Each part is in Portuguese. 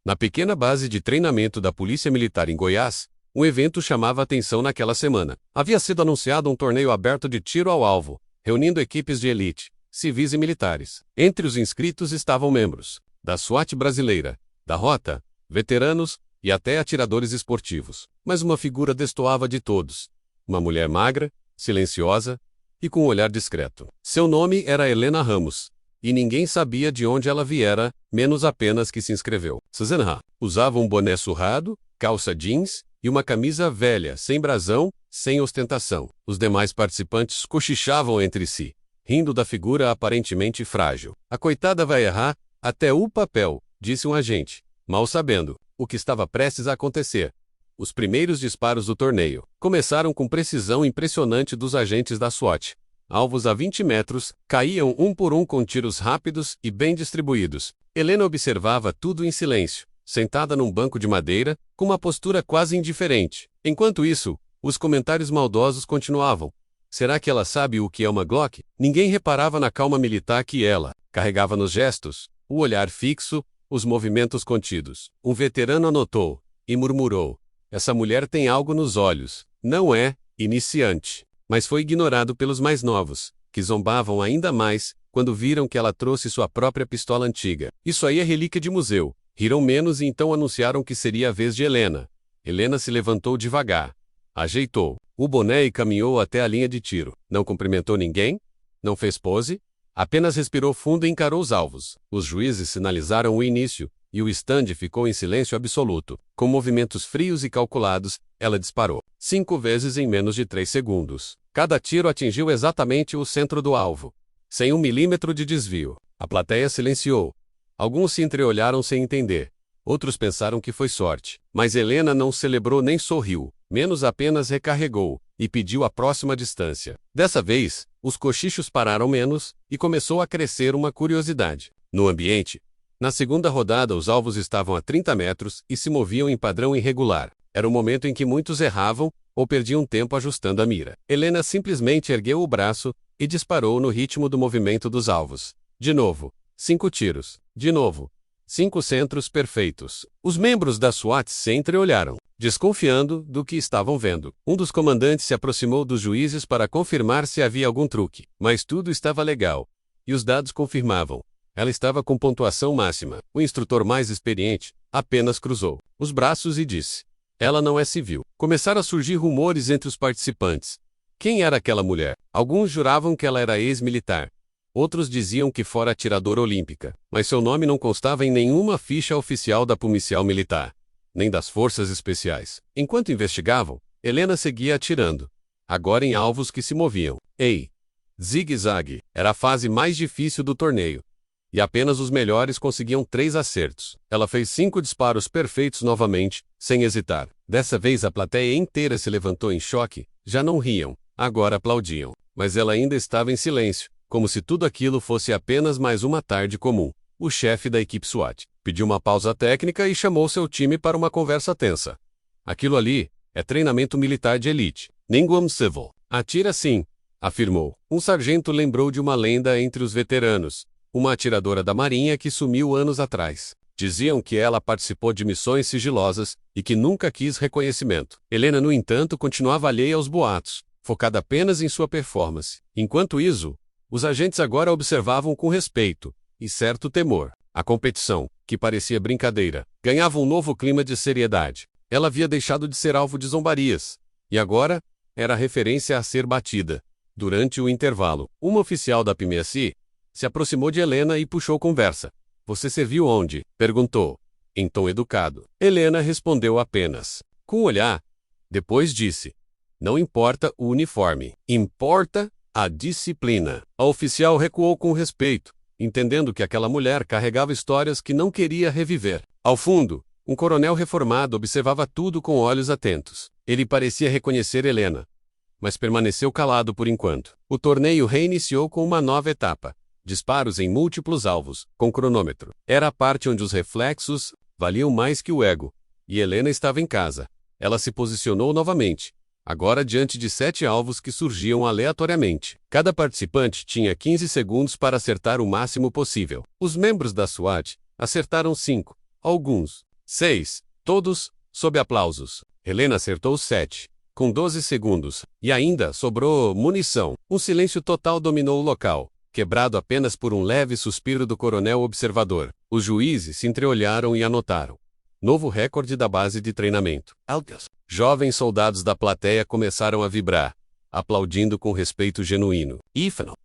Na pequena base de treinamento da Polícia Militar em Goiás, um evento chamava a atenção naquela semana. Havia sido anunciado um torneio aberto de tiro ao alvo, reunindo equipes de elite, civis e militares. Entre os inscritos estavam membros da SWAT brasileira, da Rota, veteranos e até atiradores esportivos. Mas uma figura destoava de todos. Uma mulher magra, silenciosa e com um olhar discreto. Seu nome era Helena Ramos, e ninguém sabia de onde ela viera, menos apenas que se inscreveu. Suzana usava um boné surrado, calça jeans e uma camisa velha, sem brasão, sem ostentação. Os demais participantes cochichavam entre si, rindo da figura aparentemente frágil. A coitada vai errar até o papel, disse um agente, mal sabendo o que estava prestes a acontecer. Os primeiros disparos do torneio começaram com precisão impressionante dos agentes da SWAT. Alvos a 20 metros caíam um por um com tiros rápidos e bem distribuídos. Helena observava tudo em silêncio, sentada num banco de madeira, com uma postura quase indiferente. Enquanto isso, os comentários maldosos continuavam. Será que ela sabe o que é uma Glock? Ninguém reparava na calma militar que ela carregava nos gestos, o olhar fixo, os movimentos contidos. Um veterano anotou e murmurou: essa mulher tem algo nos olhos. Não é iniciante. Mas foi ignorado pelos mais novos, que zombavam ainda mais quando viram que ela trouxe sua própria pistola antiga. Isso aí é relíquia de museu. Riram menos e então anunciaram que seria a vez de Helena. Helena se levantou devagar, ajeitou o boné e caminhou até a linha de tiro. Não cumprimentou ninguém, não fez pose, apenas respirou fundo e encarou os alvos. Os juízes sinalizaram o início, e o stand ficou em silêncio absoluto. Com movimentos frios e calculados, ela disparou 5 vezes em menos de 3 segundos. Cada tiro atingiu exatamente o centro do alvo, sem 1 milímetro de desvio. A plateia silenciou. Alguns se entreolharam sem entender. Outros pensaram que foi sorte. Mas Helena não celebrou nem sorriu, menos apenas recarregou, e pediu a próxima distância. Dessa vez, os cochichos pararam menos, e começou a crescer uma curiosidade. No ambiente, na segunda rodada os alvos estavam a 30 metros e se moviam em padrão irregular. Era o momento em que muitos erravam ou perdiam tempo ajustando a mira. Helena simplesmente ergueu o braço e disparou no ritmo do movimento dos alvos. De novo, 5 tiros. De novo, 5 centros perfeitos. Os membros da SWAT se entreolharam, desconfiando do que estavam vendo. Um dos comandantes se aproximou dos juízes para confirmar se havia algum truque. Mas tudo estava legal. E os dados confirmavam. Ela estava com pontuação máxima. O instrutor mais experiente apenas cruzou os braços e disse: ela não é civil. Começaram a surgir rumores entre os participantes. Quem era aquela mulher? Alguns juravam que ela era ex-militar. Outros diziam que fora atiradora olímpica. Mas seu nome não constava em nenhuma ficha oficial da Polícia Militar, nem das Forças Especiais. Enquanto investigavam, Helena seguia atirando, agora em alvos que se moviam. Ei! Zigue-zague. Era a fase mais difícil do torneio. E apenas os melhores conseguiam 3 acertos. Ela fez 5 disparos perfeitos novamente, sem hesitar. Dessa vez a plateia inteira se levantou em choque, já não riam, agora aplaudiam. Mas ela ainda estava em silêncio, como se tudo aquilo fosse apenas mais uma tarde comum. O chefe da equipe SWAT pediu uma pausa técnica e chamou seu time para uma conversa tensa. Aquilo ali é treinamento militar de elite. Ninguém civil. Atira sim, afirmou. Um sargento lembrou de uma lenda entre os veteranos. Uma atiradora da Marinha que sumiu anos atrás. Diziam que ela participou de missões sigilosas e que nunca quis reconhecimento. Helena, no entanto, continuava alheia aos boatos, focada apenas em sua performance. Enquanto isso, os agentes agora observavam com respeito e certo temor. A competição, que parecia brincadeira, ganhava um novo clima de seriedade. Ela havia deixado de ser alvo de zombarias, e agora era a referência a ser batida. Durante o intervalo, uma oficial da PMSI se aproximou de Helena e puxou conversa. Você serviu onde? Perguntou, em tom educado. Helena respondeu apenas, com um olhar. Depois disse: não importa o uniforme, importa a disciplina. A oficial recuou com respeito, entendendo que aquela mulher carregava histórias que não queria reviver. Ao fundo, um coronel reformado observava tudo com olhos atentos. Ele parecia reconhecer Helena, mas permaneceu calado por enquanto. O torneio reiniciou com uma nova etapa. Disparos em múltiplos alvos, com cronômetro. Era a parte onde os reflexos valiam mais que o ego. E Helena estava em casa. Ela se posicionou novamente, agora diante de 7 alvos que surgiam aleatoriamente. Cada participante tinha 15 segundos para acertar o máximo possível. Os membros da SWAT acertaram 5, alguns 6. Todos, sob aplausos. Helena acertou 7. Com 12 segundos. E ainda sobrou munição. Um silêncio total dominou o local, quebrado apenas por um leve suspiro do coronel observador. Os juízes se entreolharam e anotaram. Novo recorde da base de treinamento. Jovens soldados da plateia começaram a vibrar, aplaudindo com respeito genuíno.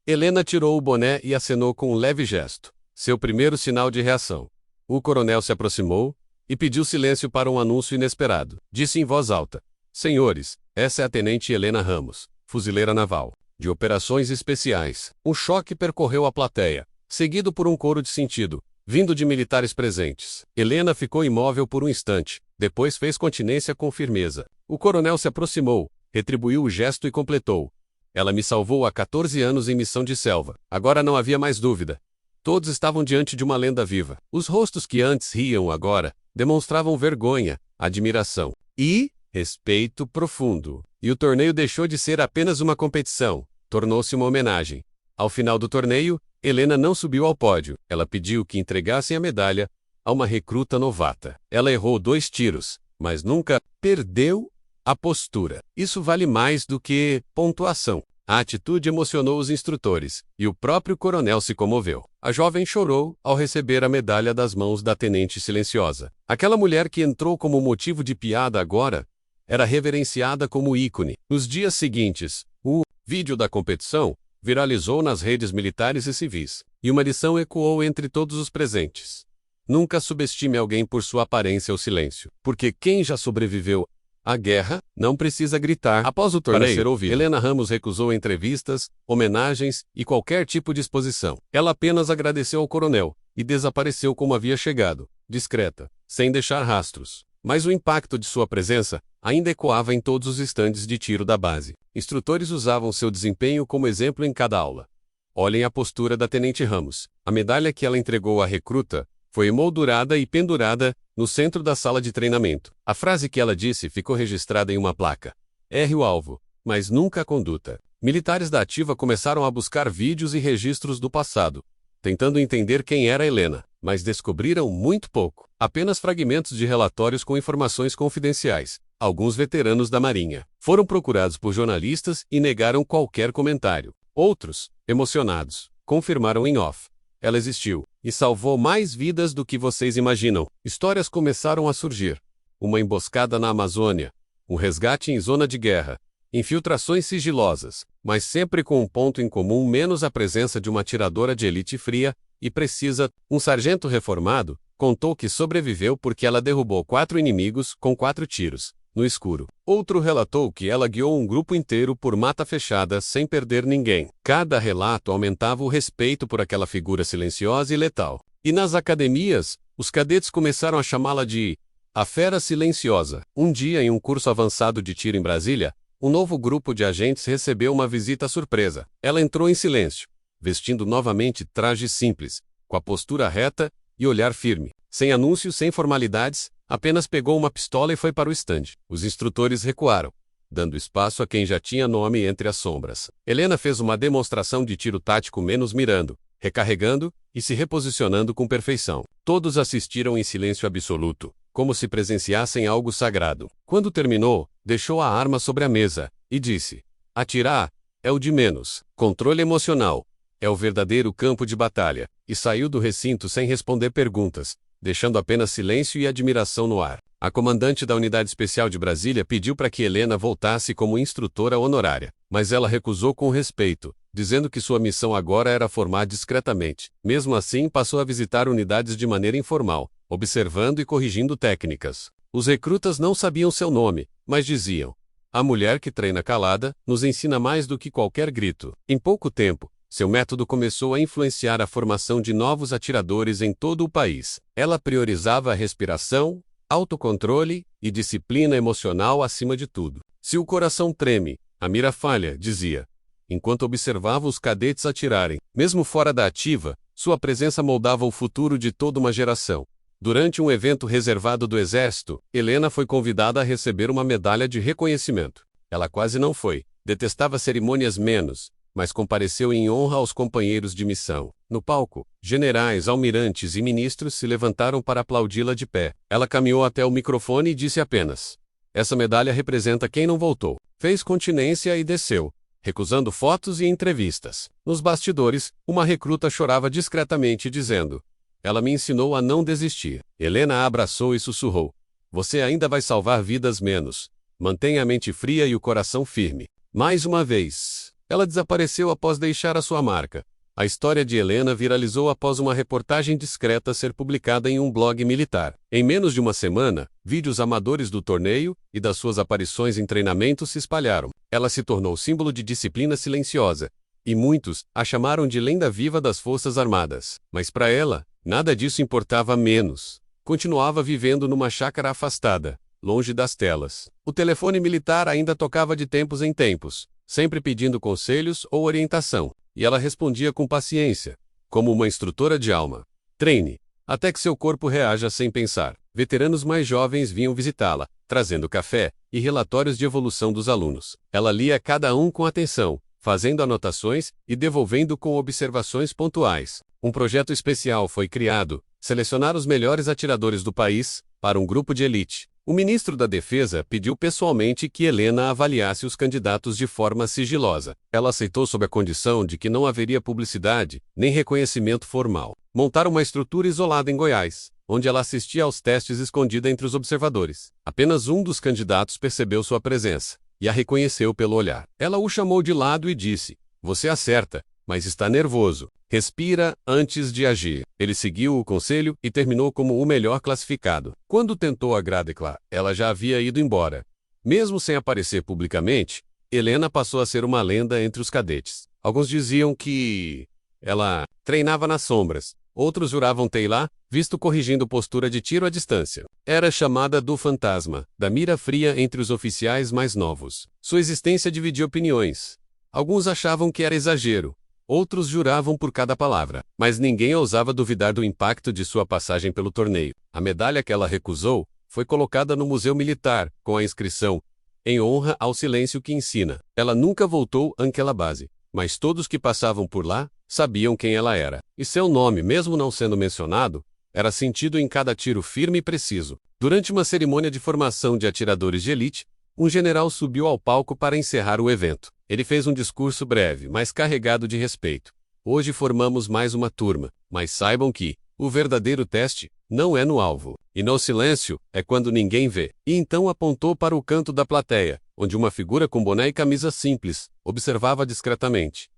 Helena tirou o boné e acenou com um leve gesto. Seu primeiro sinal de reação. O coronel se aproximou e pediu silêncio para um anúncio inesperado. Disse em voz alta: Senhores, essa é a Tenente Helena Ramos, fuzileira naval, de operações especiais. Um choque percorreu a plateia, seguido por um coro de sentido, vindo de militares presentes. Helena ficou imóvel por um instante, depois fez continência com firmeza. O coronel se aproximou, retribuiu o gesto e completou: Ela me salvou há 14 anos em missão de selva. Agora não havia mais dúvida. Todos estavam diante de uma lenda viva. Os rostos que antes riam agora demonstravam vergonha, admiração e respeito profundo. E o torneio deixou de ser apenas uma competição, tornou-se uma homenagem. Ao final do torneio, Helena não subiu ao pódio. Ela pediu que entregassem a medalha a uma recruta novata. Ela errou 2 tiros, mas nunca perdeu a postura. Isso vale mais do que pontuação. A atitude emocionou os instrutores, e o próprio coronel se comoveu. A jovem chorou ao receber a medalha das mãos da tenente silenciosa. Aquela mulher que entrou como motivo de piada agora era reverenciada como ícone. Nos dias seguintes, o vídeo da competição viralizou nas redes militares e civis, e uma lição ecoou entre todos os presentes. Nunca subestime alguém por sua aparência ou silêncio, porque quem já sobreviveu à guerra não precisa gritar. Após o torneio, para ser ouvido, Helena Ramos recusou entrevistas, homenagens e qualquer tipo de exposição. Ela apenas agradeceu ao coronel e desapareceu como havia chegado, discreta, sem deixar rastros. Mas o impacto de sua presença ainda ecoava em todos os estandes de tiro da base. Instrutores usavam seu desempenho como exemplo em cada aula. Olhem a postura da Tenente Ramos. A medalha que ela entregou à recruta foi emoldurada e pendurada no centro da sala de treinamento. A frase que ela disse ficou registrada em uma placa: Erre o alvo, mas nunca a conduta. Militares da ativa começaram a buscar vídeos e registros do passado, tentando entender quem era Helena, mas descobriram muito pouco. Apenas fragmentos de relatórios com informações confidenciais. Alguns veteranos da Marinha foram procurados por jornalistas e negaram qualquer comentário. Outros, emocionados, confirmaram em off: Ela existiu e salvou mais vidas do que vocês imaginam. Histórias começaram a surgir. Uma emboscada na Amazônia, um resgate em zona de guerra, infiltrações sigilosas, mas sempre com um ponto em comum menos a presença de uma atiradora de elite fria e precisa. Um sargento reformado contou que sobreviveu porque ela derrubou 4 inimigos com 4 tiros, no escuro. Outro relatou que ela guiou um grupo inteiro por mata fechada sem perder ninguém. Cada relato aumentava o respeito por aquela figura silenciosa e letal. E nas academias, os cadetes começaram a chamá-la de a Fera Silenciosa. Um dia, em um curso avançado de tiro em Brasília, um novo grupo de agentes recebeu uma visita surpresa. Ela entrou em silêncio, vestindo novamente traje simples, com a postura reta e olhar firme. Sem anúncios, sem formalidades, apenas pegou uma pistola e foi para o estande. Os instrutores recuaram, dando espaço a quem já tinha nome entre as sombras. Helena fez uma demonstração de tiro tático menos mirando, recarregando e se reposicionando com perfeição. Todos assistiram em silêncio absoluto, como se presenciassem algo sagrado. Quando terminou, deixou a arma sobre a mesa e disse: Atirar é o de menos. Controle emocional é o verdadeiro campo de batalha. E saiu do recinto sem responder perguntas, deixando apenas silêncio e admiração no ar. A comandante da Unidade Especial de Brasília pediu para que Helena voltasse como instrutora honorária, mas ela recusou com respeito, dizendo que sua missão agora era formar discretamente. Mesmo assim, passou a visitar unidades de maneira informal, observando e corrigindo técnicas. Os recrutas não sabiam seu nome, mas diziam: a mulher que treina calada nos ensina mais do que qualquer grito. Em pouco tempo, seu método começou a influenciar a formação de novos atiradores em todo o país. Ela priorizava a respiração, autocontrole e disciplina emocional acima de tudo. Se o coração treme, a mira falha, dizia, enquanto observava os cadetes atirarem. Mesmo fora da ativa, sua presença moldava o futuro de toda uma geração. Durante um evento reservado do Exército, Helena foi convidada a receber uma medalha de reconhecimento. Ela quase não foi, detestava cerimônias menos, mas compareceu em honra aos companheiros de missão. No palco, generais, almirantes e ministros se levantaram para aplaudi-la de pé. Ela caminhou até o microfone e disse apenas: "Essa medalha representa quem não voltou." Fez continência e desceu, recusando fotos e entrevistas. Nos bastidores, uma recruta chorava discretamente dizendo: "Ela me ensinou a não desistir." Helena a abraçou e sussurrou: "Você ainda vai salvar vidas menos. Mantenha a mente fria e o coração firme." Mais uma vez, ela desapareceu após deixar a sua marca. A história de Helena viralizou após uma reportagem discreta ser publicada em um blog militar. Em menos de uma semana, vídeos amadores do torneio e das suas aparições em treinamentos se espalharam. Ela se tornou símbolo de disciplina silenciosa, e muitos a chamaram de lenda viva das Forças Armadas. Mas para ela, nada disso importava menos. Continuava vivendo numa chácara afastada, longe das telas. O telefone militar ainda tocava de tempos em tempos, sempre pedindo conselhos ou orientação. E ela respondia com paciência, como uma instrutora de alma: "Treine, até que seu corpo reaja sem pensar." Veteranos mais jovens vinham visitá-la, trazendo café e relatórios de evolução dos alunos. Ela lia cada um com atenção, fazendo anotações e devolvendo com observações pontuais. Um projeto especial foi criado: selecionar os melhores atiradores do país para um grupo de elite. O ministro da Defesa pediu pessoalmente que Helena avaliasse os candidatos de forma sigilosa. Ela aceitou sob a condição de que não haveria publicidade, nem reconhecimento formal. Montaram uma estrutura isolada em Goiás, onde ela assistia aos testes escondida entre os observadores. Apenas um dos candidatos percebeu sua presença, e a reconheceu pelo olhar. Ela o chamou de lado e disse: "Você acerta, mas está nervoso. Respira antes de agir." Ele seguiu o conselho e terminou como o melhor classificado. Quando tentou agradá-la, ela já havia ido embora. Mesmo sem aparecer publicamente, Helena passou a ser uma lenda entre os cadetes. Alguns diziam que ela treinava nas sombras. Outros juravam tê-la visto corrigindo postura de tiro à distância. Era chamada do fantasma, da mira fria entre os oficiais mais novos. Sua existência dividia opiniões. Alguns achavam que era exagero. Outros juravam por cada palavra, mas ninguém ousava duvidar do impacto de sua passagem pelo torneio. A medalha que ela recusou foi colocada no Museu Militar, com a inscrição: "Em honra ao silêncio que ensina." Ela nunca voltou àquela base, mas todos que passavam por lá sabiam quem ela era. E seu nome, mesmo não sendo mencionado, era sentido em cada tiro firme e preciso. Durante uma cerimônia de formação de atiradores de elite, um general subiu ao palco para encerrar o evento. Ele fez um discurso breve, mas carregado de respeito. "Hoje formamos mais uma turma, mas saibam que o verdadeiro teste não é no alvo, e no silêncio é quando ninguém vê." E então apontou para o canto da plateia, onde uma figura com boné e camisa simples observava discretamente.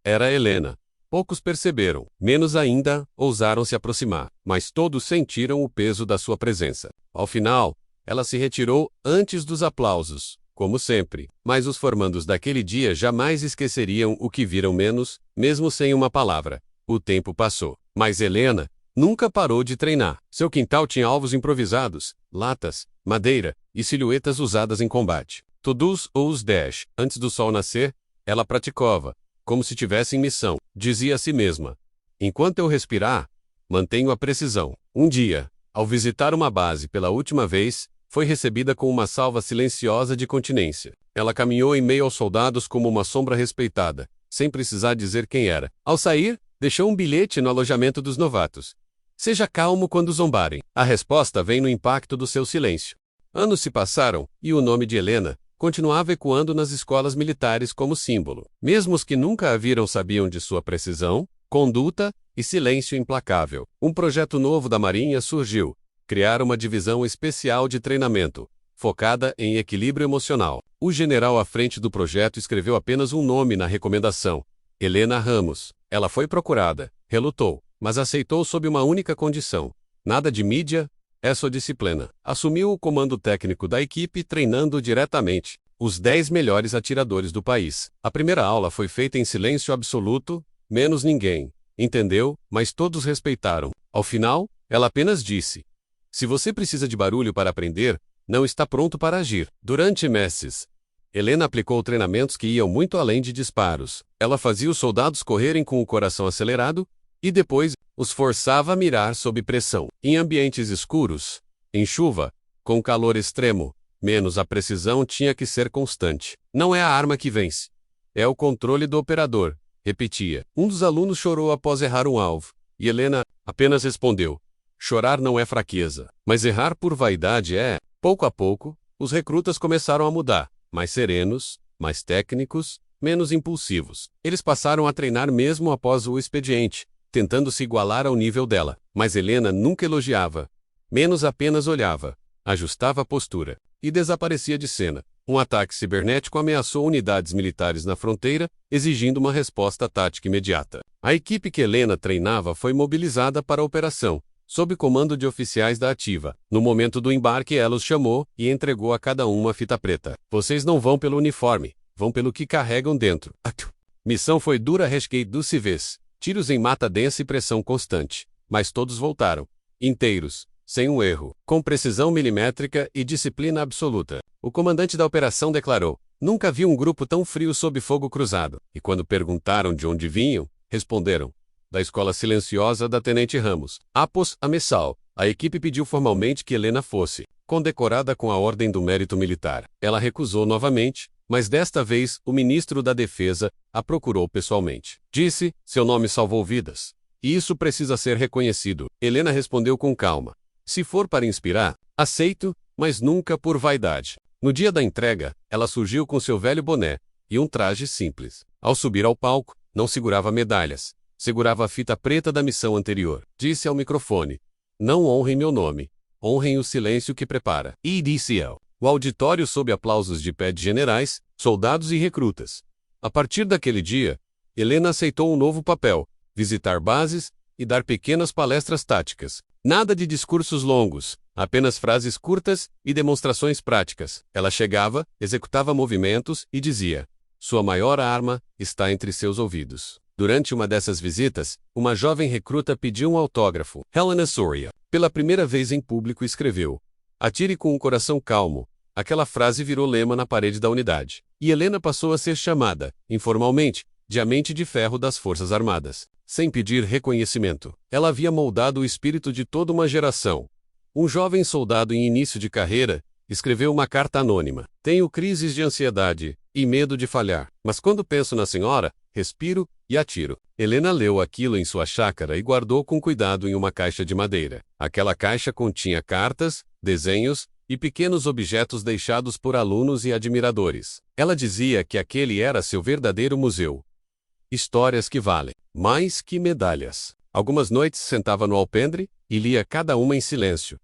Era Helena. Poucos perceberam, menos ainda ousaram se aproximar, mas todos sentiram o peso da sua presença. Ao final, ela se retirou antes dos aplausos, como sempre, mas os formandos daquele dia jamais esqueceriam o que viram menos, mesmo sem uma palavra. O tempo passou, mas Helena nunca parou de treinar. Seu quintal tinha alvos improvisados, latas, madeira e silhuetas usadas em combate. Todos os 10, antes do sol nascer, ela praticava, como se tivesse em missão. Dizia a si mesma: "Enquanto eu respirar, mantenho a precisão." Um dia, ao visitar uma base pela última vez, foi recebida com uma salva silenciosa de continência. Ela caminhou em meio aos soldados como uma sombra respeitada, sem precisar dizer quem era. Ao sair, deixou um bilhete no alojamento dos novatos: "Seja calmo quando zombarem." A resposta vem no impacto do seu silêncio. Anos se passaram, e o nome de Helena continuava ecoando nas escolas militares como símbolo. Mesmo os que nunca a viram sabiam de sua precisão, conduta e silêncio implacável. Um projeto novo da Marinha surgiu: criar uma divisão especial de treinamento, focada em equilíbrio emocional. O general à frente do projeto escreveu apenas um nome na recomendação: Helena Ramos. Ela foi procurada, relutou, mas aceitou sob uma única condição: nada de mídia, é sua disciplina. Assumiu o comando técnico da equipe, treinando diretamente os 10 melhores atiradores do país. A primeira aula foi feita em silêncio absoluto, menos ninguém entendeu, mas todos respeitaram. Ao final, ela apenas disse: "Se você precisa de barulho para aprender, não está pronto para agir." Durante meses, Helena aplicou treinamentos que iam muito além de disparos. Ela fazia os soldados correrem com o coração acelerado e depois os forçava a mirar sob pressão. Em ambientes escuros, em chuva, com calor extremo, menos a precisão tinha que ser constante. Não é a arma que vence, É o controle do operador, repetia. Um dos alunos chorou após errar um alvo, e Helena apenas respondeu: chorar não é fraqueza, mas errar por vaidade é. Pouco a pouco, os recrutas começaram a mudar, mais serenos, mais técnicos, menos impulsivos. Eles passaram a treinar mesmo após o expediente, tentando se igualar ao nível dela. Mas Helena nunca elogiava, menos apenas olhava, ajustava a postura e desaparecia de cena. Um ataque cibernético ameaçou unidades militares na fronteira, exigindo uma resposta tática imediata. A equipe que Helena treinava foi mobilizada para a operação, sob comando de oficiais da ativa. No momento do embarque, ela os chamou e entregou a cada um uma fita preta. Vocês não vão pelo uniforme, vão pelo que carregam dentro. Missão foi dura, resgate dos civis, tiros em mata densa e pressão constante. Mas todos voltaram, inteiros, sem um erro, com precisão milimétrica e disciplina absoluta. O comandante da operação declarou: nunca vi um grupo tão frio sob fogo cruzado. E quando perguntaram de onde vinham, responderam: da escola silenciosa da Tenente Ramos. Após a Messal, a equipe pediu formalmente que Helena fosse condecorada com a Ordem do Mérito Militar. Ela recusou novamente, mas desta vez o ministro da Defesa a procurou pessoalmente. Disse: seu nome salvou vidas, e isso precisa ser reconhecido. Helena respondeu com calma: se for para inspirar, aceito, mas nunca por vaidade. No dia da entrega, ela surgiu com seu velho boné e um traje simples. Ao subir ao palco, não segurava medalhas, segurava a fita preta da missão anterior. Disse ao microfone: não honrem meu nome, honrem o silêncio que prepara. EDCL. O auditório sob aplausos de pé de generais, soldados e recrutas. A partir daquele dia, Helena aceitou um novo papel: visitar bases e dar pequenas palestras táticas. Nada de discursos longos, apenas frases curtas e demonstrações práticas. Ela chegava, executava movimentos e dizia: sua maior arma está entre seus ouvidos. Durante uma dessas visitas, uma jovem recruta pediu um autógrafo. Helena Soria, pela primeira vez em público, escreveu: atire com um coração calmo. Aquela frase virou lema na parede da unidade. E Helena passou a ser chamada, informalmente, de a mente de ferro das Forças Armadas. Sem pedir reconhecimento, ela havia moldado o espírito de toda uma geração. Um jovem soldado em início de carreira escreveu uma carta anônima: tenho crises de ansiedade e medo de falhar, mas quando penso na senhora, respiro e atiro. Helena leu aquilo em sua chácara e guardou com cuidado em uma caixa de madeira. Aquela caixa continha cartas, desenhos e pequenos objetos deixados por alunos e admiradores. Ela dizia que aquele era seu verdadeiro museu. Histórias que valem mais que medalhas. Algumas noites sentava no alpendre e lia cada uma em silêncio,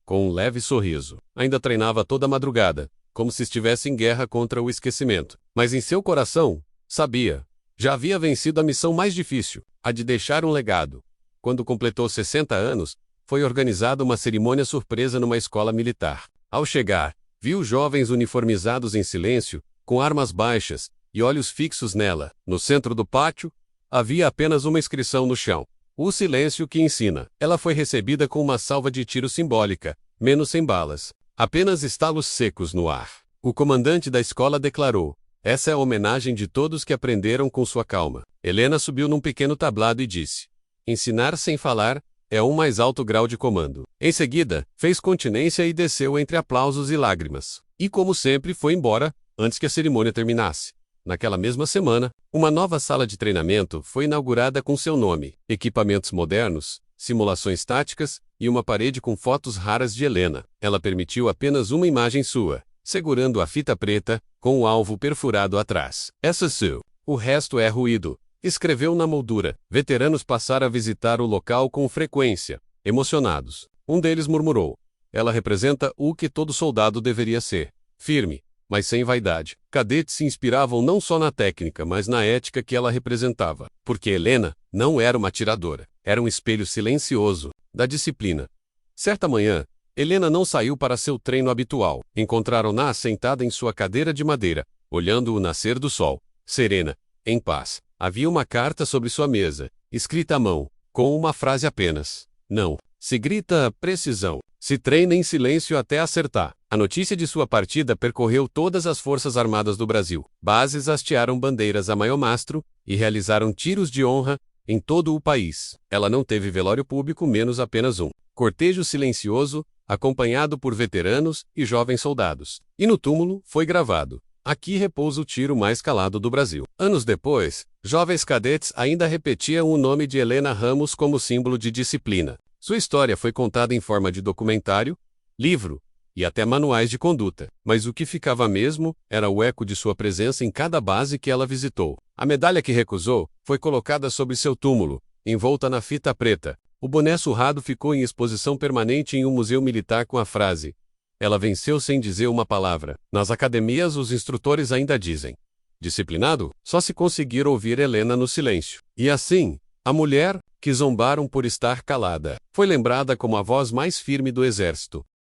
com um leve sorriso. Ainda treinava toda a madrugada, como se estivesse em guerra contra o esquecimento. Mas em seu coração, sabia, já havia vencido a missão mais difícil, a de deixar um legado. Quando completou 60 anos, foi organizada uma cerimônia surpresa numa escola militar. Ao chegar, viu jovens uniformizados em silêncio, com armas baixas e olhos fixos nela. No centro do pátio, havia apenas uma inscrição no chão: o silêncio que ensina. Ela foi recebida com uma salva de tiro simbólica, menos sem balas, apenas estalos secos no ar. O comandante da escola declarou: essa é a homenagem de todos que aprenderam com sua calma. Helena subiu num pequeno tablado e disse: ensinar sem falar é um mais alto grau de comando. Em seguida, fez continência e desceu entre aplausos e lágrimas. E como sempre, foi embora, antes que a cerimônia terminasse. Naquela mesma semana, uma nova sala de treinamento foi inaugurada com seu nome, equipamentos modernos, simulações táticas e uma parede com fotos raras de Helena. Ela permitiu apenas uma imagem sua, segurando a fita preta, com o alvo perfurado atrás. Essa sua. O resto é ruído, escreveu na moldura. Veteranos passaram a visitar o local com frequência, emocionados. Um deles murmurou: ela representa o que todo soldado deveria ser: firme, mas sem vaidade. Cadetes se inspiravam não só na técnica, mas na ética que ela representava. Porque Helena não era uma atiradora, era um espelho silencioso da disciplina. Certa manhã, Helena não saiu para seu treino habitual. Encontraram-na sentada em sua cadeira de madeira, olhando o nascer do sol, serena, em paz. Havia uma carta sobre sua mesa, escrita à mão, com uma frase apenas: não. Se grita precisão. Se treina em silêncio até acertar. A notícia de sua partida percorreu todas as Forças Armadas do Brasil. Bases hastearam bandeiras a maior-mastro e realizaram tiros de honra em todo o país. Ela não teve velório público, menos apenas um cortejo silencioso, acompanhado por veteranos e jovens soldados. E no túmulo foi gravado: Aqui repousa o tiro mais calado do Brasil. Anos depois, jovens cadetes ainda repetiam o nome de Helena Ramos como símbolo de disciplina. Sua história foi contada em forma de documentário, livro e até manuais de conduta. Mas o que ficava mesmo era o eco de sua presença em cada base que ela visitou. A medalha que recusou foi colocada sobre seu túmulo, envolta na fita preta. O boné surrado ficou em exposição permanente em um museu militar com a frase: "Ela venceu sem dizer uma palavra." Nas academias, os instrutores ainda dizem: "Disciplinado?" Só se conseguir ouvir Helena no silêncio. E assim, a mulher, que zombaram por estar calada, foi lembrada como a voz mais firme do exército.